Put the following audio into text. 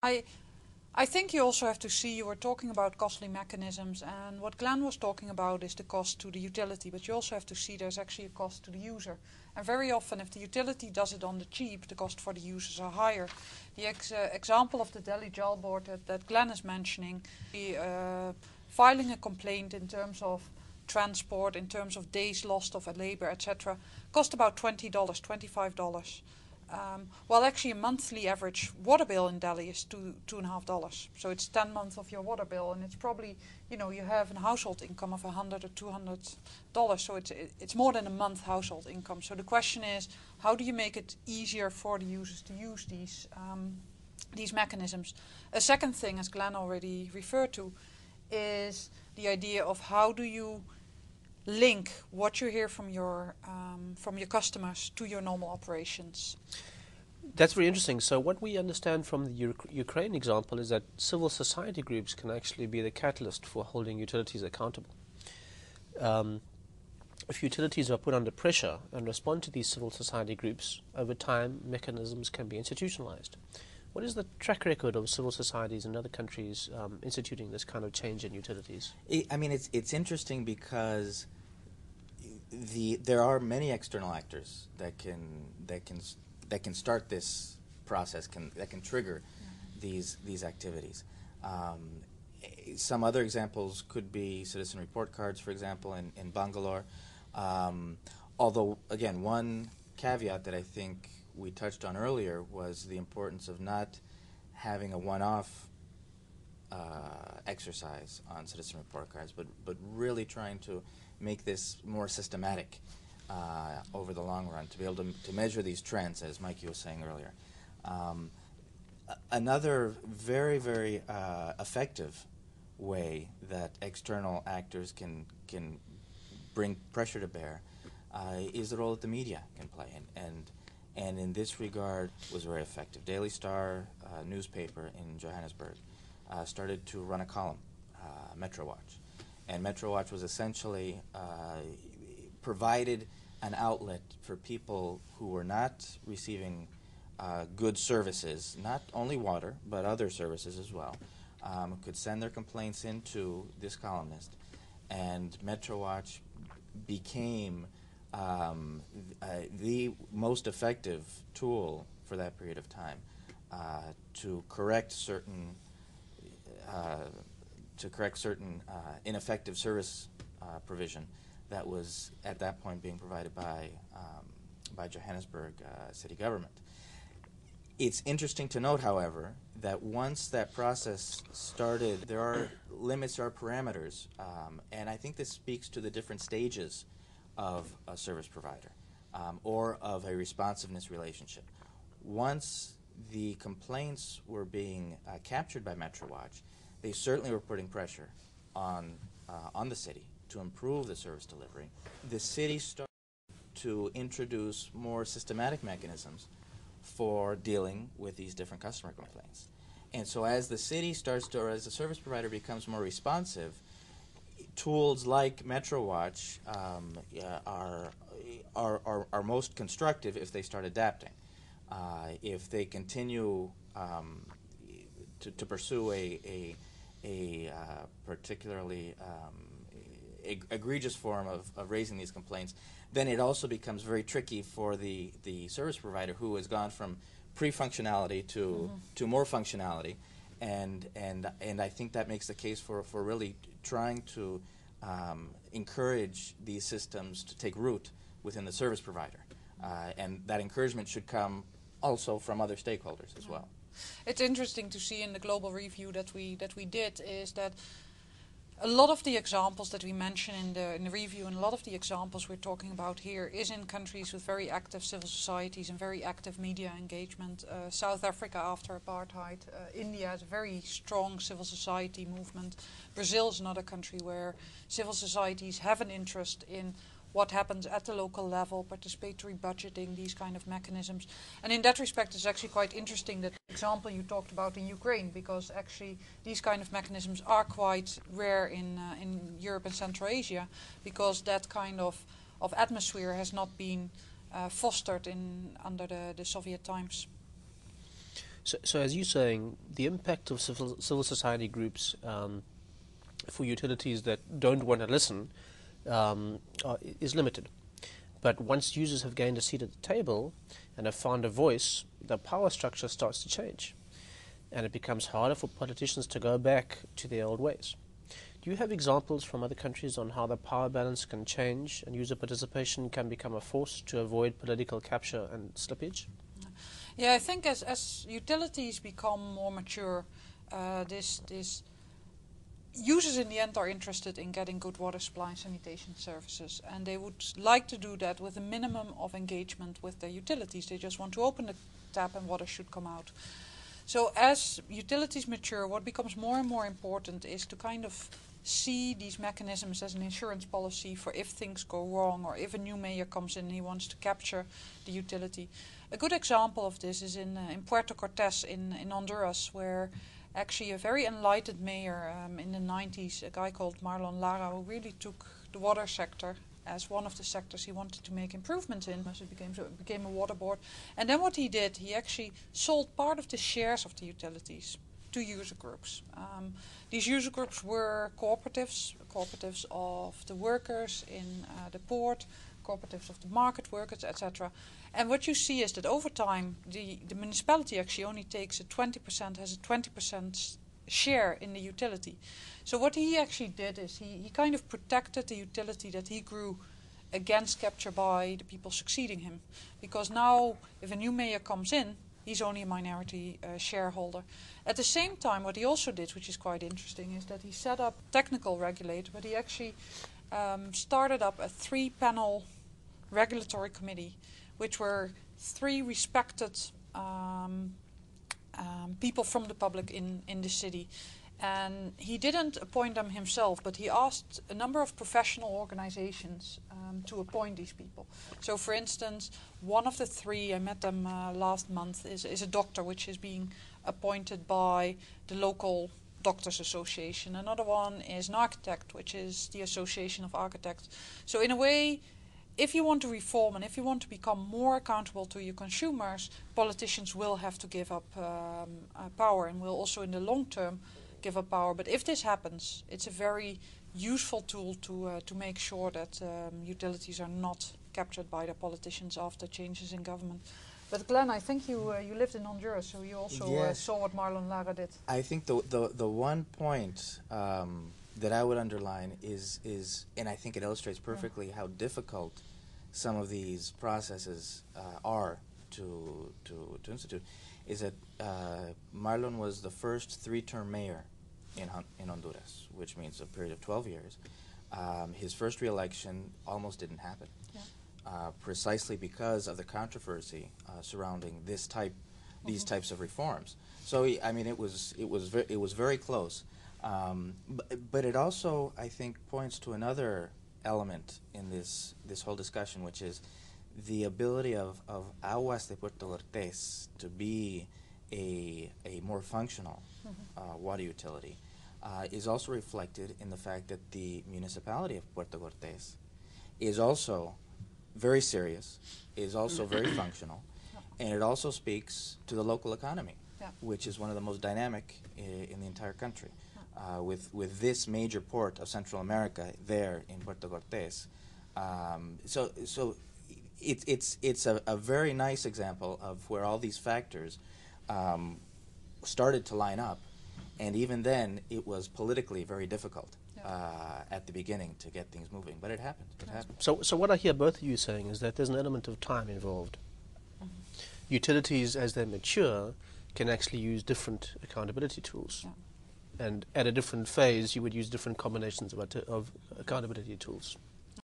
I I think you also have to see, you were talking about costly mechanisms, and what Glenn was talking about is the cost to the utility, but you also have to see there's actually a cost to the user. And very often, if the utility does it on the cheap, the cost for the users are higher. The example of the Delhi Jal board that Glenn is mentioning, filing a complaint in terms of transport, in terms of days lost of labor, etc., cost about $20, $25. Well, actually, a monthly average water bill in Delhi is $2.50. So it's 10 months of your water bill, and it's probably, you have a household income of $100 or $200. So it's more than a month household income. So the question is, how do you make it easier for the users to use these mechanisms? A second thing, as Glenn already referred to, is the idea of how do you link what you hear from your customers to your normal operations. That's very interesting. So what we understand from the Ukraine example is that civil society groups can actually be the catalyst for holding utilities accountable. If utilities are put under pressure and respond to these civil society groups, over time mechanisms can be institutionalized. What is the track record of civil societies in other countries instituting this kind of change in utilities? It's interesting because there are many external actors that can start this process, that can trigger these activities. Some other examples could be citizen report cards, for example, in Bangalore. Although, again, one caveat that I think we touched on earlier was the importance of not having a one-off exercise on citizen report cards, but really trying to make this more systematic over the long run, to be able to measure these trends, as Mikey was saying earlier. Another very, very effective way that external actors can bring pressure to bear is the role that the media can play, and in this regard was very effective. Daily Star newspaper in Johannesburg started to run a column, Metro Watch. And Metro Watch was essentially provided an outlet for people who were not receiving good services, not only water, but other services as well, could send their complaints into this columnist. And Metro Watch became the most effective tool for that period of time to correct certain ineffective service provision that was at that point being provided by Johannesburg city government. It's interesting to note, however, that once that process started, there are limits, there are parameters, and I think this speaks to the different stages of a service provider or of a responsiveness relationship. Once the complaints were being captured by Metro Watch, they certainly were putting pressure on the city to improve the service delivery. The city started to introduce more systematic mechanisms for dealing with these different customer complaints. And so as the city starts to, or as the service provider becomes more responsive, tools like Metro Watch are most constructive if they start adapting. If they continue to pursue a particularly egregious form of raising these complaints, then it also becomes very tricky for the service provider who has gone from pre-functionality to more functionality, and I think that makes the case for really trying to encourage these systems to take root within the service provider, and that encouragement should come also from other stakeholders as well. It's interesting to see in the global review that we did is that a lot of the examples that we mention in the review, and a lot of the examples we're talking about here, is in countries with very active civil societies and very active media engagement. South Africa after apartheid, India has a very strong civil society movement. Brazil is another country where civil societies have an interest in what happens at the local level, participatory budgeting, these kind of mechanisms. And in that respect, it's actually quite interesting that the example you talked about in Ukraine, because actually these kind of mechanisms are quite rare in Europe and Central Asia, because that kind of atmosphere has not been fostered under the Soviet times. So as you're saying, the impact of civil society groups for utilities that don't want to listen is limited. But once users have gained a seat at the table and have found a voice, the power structure starts to change, and it becomes harder for politicians to go back to their old ways. Do you have examples from other countries on how the power balance can change and user participation can become a force to avoid political capture and slippage? Yeah, I think as utilities become more mature, this users in the end are interested in getting good water supply and sanitation services, and they would like to do that with a minimum of engagement with their utilities. They just want to open the tap and water should come out. So as utilities mature, what becomes more and more important is to kind of see these mechanisms as an insurance policy for if things go wrong, or if a new mayor comes in and he wants to capture the utility. A good example of this is in Puerto Cortes in Honduras, where actually a very enlightened mayor in the 90s, a guy called Marlon Lara, who really took the water sector as one of the sectors he wanted to make improvements in. So it became a water board. And then what he did, he actually sold part of the shares of the utilities to user groups. These user groups were cooperatives of the workers in the port, cooperatives of the market workers, etc. And what you see is that over time, the municipality actually only takes has a 20% share in the utility. So what he actually did is he kind of protected the utility that he grew against capture by the people succeeding him. Because now, if a new mayor comes in, he's only a minority shareholder. At the same time, what he also did, which is quite interesting, is that he set up a technical regulator, but he actually started up a 3-panel regulatory committee, which were 3 respected people from the public in the city. And he didn't appoint them himself, but he asked a number of professional organizations to appoint these people. So, for instance, one of the 3, I met them last month, is a doctor, which is being appointed by the local Doctors Association. Another one is an architect, which is the Association of Architects. So, in a way, if you want to reform and if you want to become more accountable to your consumers, politicians will have to give up power, and will also in the long term give up power. But if this happens, it's a very useful tool to make sure that utilities are not captured by the politicians after changes in government. But Glenn, I think you lived in Honduras, so you also saw what Marlon Lara did. I think the one point that I would underline is, and I think it illustrates perfectly how difficult some of these processes are to institute, is that Marlon was the first 3-term mayor in Honduras, which means a period of 12 years. His first re-election almost didn't happen, precisely because of the controversy surrounding these types of reforms. So it was very close. But it also, I think, points to another element in this whole discussion, which is the ability of Aguas de Puerto Cortes to be a more functional water utility is also reflected in the fact that the municipality of Puerto Cortes is also very serious, is also very functional, and it also speaks to the local economy, which is one of the most dynamic in the entire country. With this major port of Central America there in Puerto Cortes, so it's a very nice example of where all these factors started to line up, and even then it was politically very difficult at the beginning to get things moving, but it happened. So what I hear both of you saying is that there's an element of time involved. Utilities, as they mature, can actually use different accountability tools. And at a different phase, you would use different combinations of accountability tools.